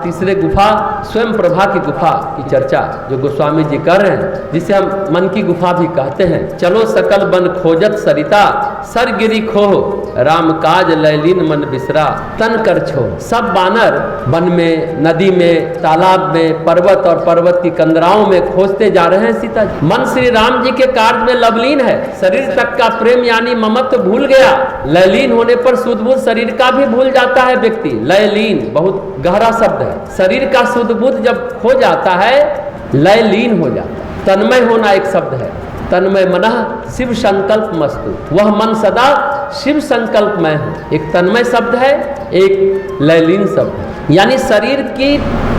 तीसरे गुफा स्वयं प्रभा की गुफा की चर्चा जो गोस्वामी जी कर रहे हैं, जिसे हम मन की गुफा भी कहते हैं। चलो सकल बन खोजत सरिता, सर गिरी खोह राम काज लैलीन मन बिसरा तन कर छो। सब बानर वन में, नदी में, तालाब में, पर्वत और पर्वत की कंदराओं में खोजते जा रहे हैं सीता जी। मन श्री राम जी के कार्य में लवलीन है, शरीर तक का प्रेम यानी ममत्व भूल गया। लयलीन होने पर सुध बुध शरीर का भी भूल जाता है व्यक्ति। लयलीन बहुत गहरा शब्द है। शरीर का सुध बुध जब खो जाता है, लयलीन हो जाता है। तन्मय होना एक शब्द है। तन्मय मनः शिव संकल्प मस्तु, वह मन सदा शिव संकल्पमय हो। एक तन्मय शब्द है, एक लयलीन शब्द है। यानी शरीर की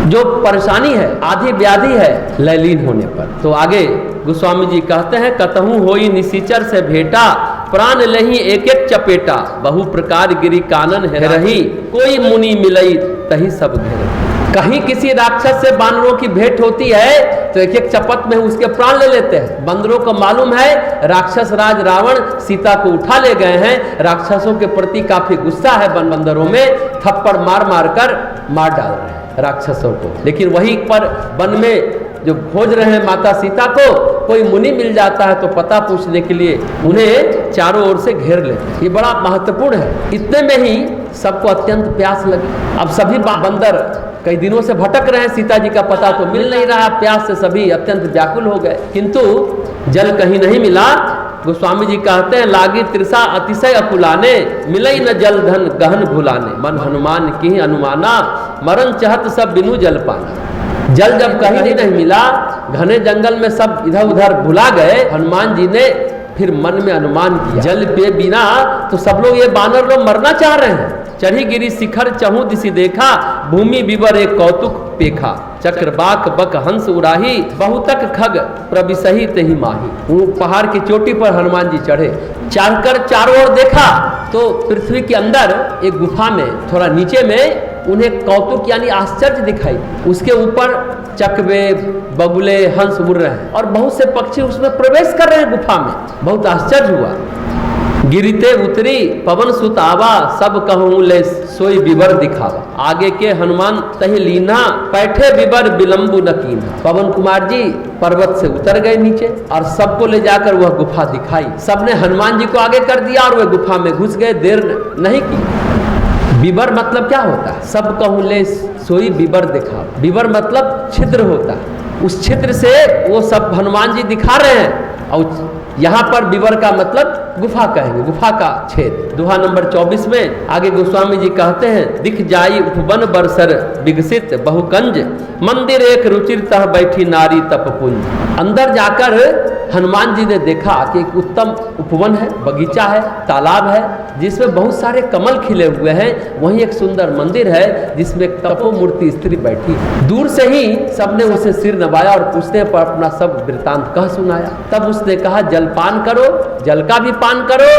जो परेशानी है, आधी व्याधि है लयलीन होने पर। तो आगे गोस्वामी जी कहते हैं, कतहु होई निशिचर से भेटा, प्राण लही एक एक चपेटा, बहु प्रकार गिरी कानन है रही, कोई मुनि मिलई तही सब घेरे। कहीं किसी राक्षस से बानरों की भेंट होती है तो एक एक चपत में उसके प्राण ले लेते हैं। बंदरों को मालूम है राक्षस राज रावण सीता को उठा ले गए हैं, राक्षसों के प्रति काफी गुस्सा है बंदरों में, थप्पड़ मार मार कर मार डाल रहे हैं राक्षसों को। लेकिन वहीं पर वन में जो खोज रहे हैं माता सीता को, कोई मुनि मिल जाता है तो पता पूछने के लिए उन्हें चारों ओर से घेर लेते हैं। ये बड़ा महत्वपूर्ण है। इतने में ही सबको अत्यंत प्यास लगी। अब सभी बंदर कई दिनों से भटक रहे हैं, सीता जी का पता तो मिल नहीं रहा। प्यास से सभी अत्यंत व्याकुल हो गए, किंतु जल कहीं नहीं मिला। गोस्वामी जी कहते हैं, लागी तृषा अतिशय अकुलाने, मिलई न जल धन गहन भुलाने, मन हनुमान की अनुमाना, मरण चहत सब बिनु जल पाना। जल जब कहीं नहीं मिला, घने जंगल में सब इधर उधर भुला गए, हनुमान जी ने फिर मन में अनुमान किया, जल पे बिना तो सब लोग, ये बानर लोग मरना चाह रहे हैं। चढ़ी गिरी शिखर चहु दिशि देखा, भूमि विवर एक कौतुक पेखा, चक्रबाक बक हंस उड़ाही, बहुतक खग प्रविसही तेहि माही। वो पहाड़ की चोटी पर हनुमान जी चढ़े, चढ़कर चारों ओर देखा तो पृथ्वी के अंदर एक गुफा में थोड़ा नीचे में उन्हें कौतुक यानी आश्चर्य दिखाई। उसके ऊपर चकवे बगुले हंस उड़ रहे हैं और बहुत से पक्षी उसमें प्रवेश कर रहे हैं गुफा में। बहुत आश्चर्य हुआ। गिरते उतरी पवन सुत आवा, सब कहूँ ले सोई विवर दिखावा। आगे के हनुमान तहि लीना, बैठे विवर विलंबु न कीन्हा। पवन कुमार जी पर्वत से उतर गए नीचे और सबको ले जाकर वह गुफा दिखाई। सबने हनुमान जी को आगे कर दिया और वह गुफा में घुस गए, देर नहीं की। विवर मतलब क्या होता है? सब कहूँ ले सोई विवर दिखावा। विवर मतलब छिद्र होता है। उस छिद्र से वो सब हनुमान जी दिखा रहे हैं और यहाँ पर विवर का मतलब गुफा कहेंगे, गुफा का छेद। दोहा नंबर 24 में आगे गोस्वामी जी कहते हैं, दिख जाई उपवन बरसर विकसित बहुकंज, मंदिर एक रुचिर तह बैठी नारी तपपुंज। अंदर जाकर हनुमान जी ने देखा कि एक उत्तम उपवन है, बगीचा है, तालाब है जिसमें बहुत सारे कमल खिले हुए हैं। वहीं एक सुंदर मंदिर है जिसमें एक तपो मूर्ति स्त्री बैठी है। दूर से ही सबने उसे सिर नवाया और पूछने पर अपना सब वृतांत कह सुनाया। तब उसने कहा, जलपान करो, जल का भी पान करो,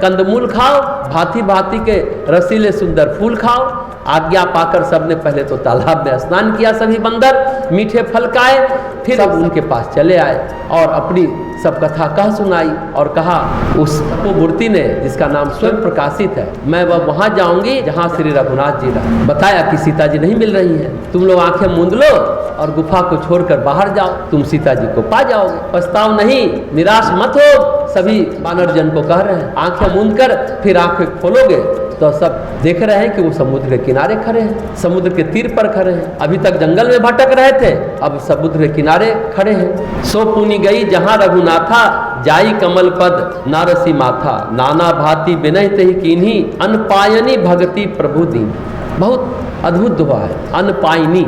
कंदमूल खाओ, भांति भांति के रसीले सुंदर फूल खाओ। आज्ञा पाकर सबने पहले तो तालाब में स्नान किया, सभी बंदर मीठे फल खाए, फिर सब उनके पास चले आए और अपनी सब कथा कह सुनाई और कहा उस मूर्ति ने, जिसका नाम स्वयं प्रकाशित है, मैं वहां जाऊंगी जहां श्री रघुनाथ जी रहे। बताया कि सीता जी नहीं मिल रही हैं, तुम लोग आंखें मूंद लो और गुफा को छोड़कर बाहर जाओ, तुम सीता जी को पा जाओगे, पछताओ नहीं, निराश मत हो। सभी वानर जन को कह रहे हैं। आंखें मूंद कर फिर आंखें खोलोगे तो सब देख रहे हैं कि वो समुद्र के किनारे खड़े हैं, समुद्र के तीर पर खड़े हैं। अभी तक जंगल में भटक रहे थे, अब समुद्र के किनारे खड़े हैं। सो पुनि गई जहां रघुनाथा, जाई कमल पद नारसी माथा, नाना भांति विनय तेहि कीन्ही, अनपायनी भगति प्रभु दीन। बहुत अद्भुत दुआ है, अनपायनी।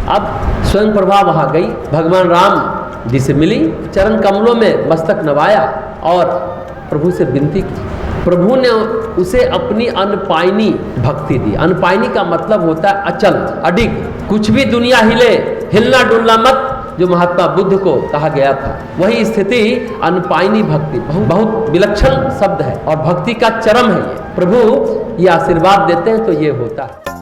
अब स्वयं प्रभा वहां गई, भगवान राम जी से मिली, चरण कमलों में मस्तक नवाया और प्रभु से विनती की। प्रभु ने उसे अपनी अनपायनी भक्ति दी। अनपायनी का मतलब होता है अचल, अडिग, कुछ भी दुनिया हिले, हिलना डुलना मत, जो महात्मा बुद्ध को कहा गया था। वही स्थिति अनपायनी भक्ति, बहुत विलक्षण शब्द है और भक्ति का चरम है ये। प्रभु ये आशीर्वाद देते हैं तो ये होता है।